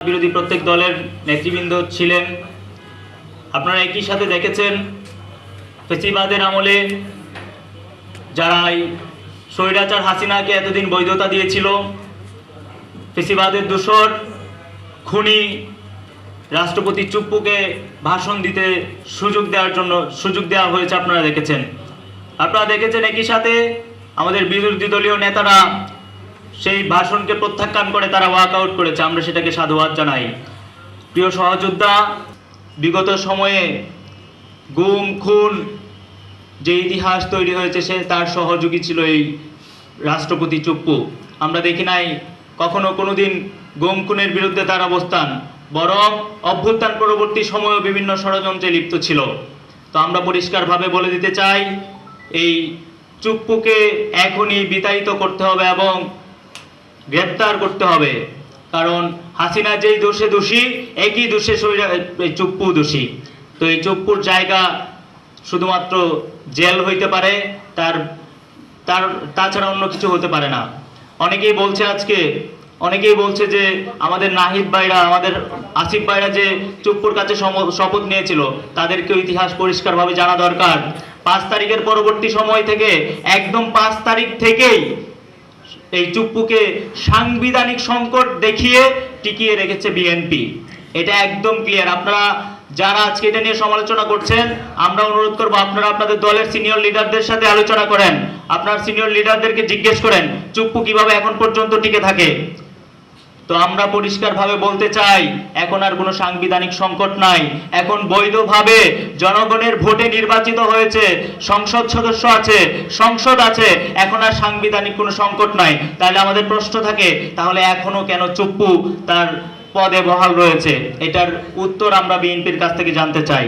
বিরোধী প্রত্যেক দলের নেতৃবৃন্দ ছিলেন। আপনারা একই সাথে দেখেছেন ফেসিবাদের আমলে যারা স্বৈরাচার হাসিনাকে এতদিন বৈধতা দিয়েছিল, ফেসিবাদের দোসর খুনি রাষ্ট্রপতি চুপ্পুকে ভাষণ দিতে সুযোগ দেওয়া হয়েছে। আপনারা দেখেছেন একই সাথে আমাদের বিরোধী দলীয় নেতারা সেই ভাষণকে প্রত্যাখ্যান করে তারা ওয়াকআউট করেছে। আমরা সেটাকে সাধুবাদ জানাই। প্রিয় সহযোদ্ধা, বিগত সময়ে গুম খুন যে ইতিহাস তৈরি হয়েছে সে তার সহযোগী ছিল এই রাষ্ট্রপতি চুপ্পু। আমরা দেখি নাই কখনো কোনোদিন গুম খুনের বিরুদ্ধে তার অবস্থান, বরং অভ্যুত্থান পরবর্তী সময়েও বিভিন্ন ষড়যন্ত্রে লিপ্ত ছিল। তো আমরা পরিষ্কারভাবে বলে দিতে চাই, এই চুপ্পুকে এখনই বিতাড়িত করতে হবে এবং গ্রেপ্তার করতে হবে। কারণ হাসিনা যেই দোষে দোষী, একই দোষে চুপ্পু দোষী। তো এই চুপ্পুর জায়গা শুধুমাত্র জেল হইতে পারে, তাছাড়া অন্য কিছু হতে পারে না। অনেকেই বলছে যে আমাদের নাহিদ ভাইরা, আমাদের আসিফ ভাইরা যে চুপ্পুর কাছে শপথ নিয়েছিল, তাদেরকে ইতিহাস পরিষ্কারভাবে জানা দরকার। 5 তারিখের পরবর্তী সময় থেকে একদম 5 তারিখ থেকেই এই চুপ্পুকে সাংবিধানিক সংকট দেখিয়ে টিকিয়ে রেখেছে বিএনপি। এটা একদম ক্লিয়ার। আপনারা যারা আজকে এটা নিয়ে সমালোচনা করছেন, আমরা অনুরোধ করবো আপনারা আপনাদের দলের সিনিয়র লিডারদের সাথে আলোচনা করেন, আপনার সিনিয়র লিডারদেরকে জিজ্ঞেস করেন চুপ্পু কিভাবে এখন পর্যন্ত টিকে থাকে। তো আমরা পরিষ্কারভাবে বলতে চাই, এখন আর কোনো সাংবিধানিক সংকট নাই। এখন বৈধভাবে জনগণের ভোটে নির্বাচিত হয়েছে, সংসদ সদস্য আছে, সংসদ আছে, এখন আর সাংবিধানিক কোনো সংকট নাই। তাহলে আমাদের প্রশ্ন থাকে, তাহলে এখনো কেন চুপ্পু তার পদে বহাল রয়েছে? এটার উত্তর আমরা বিএনপির কাছ থেকে জানতে চাই।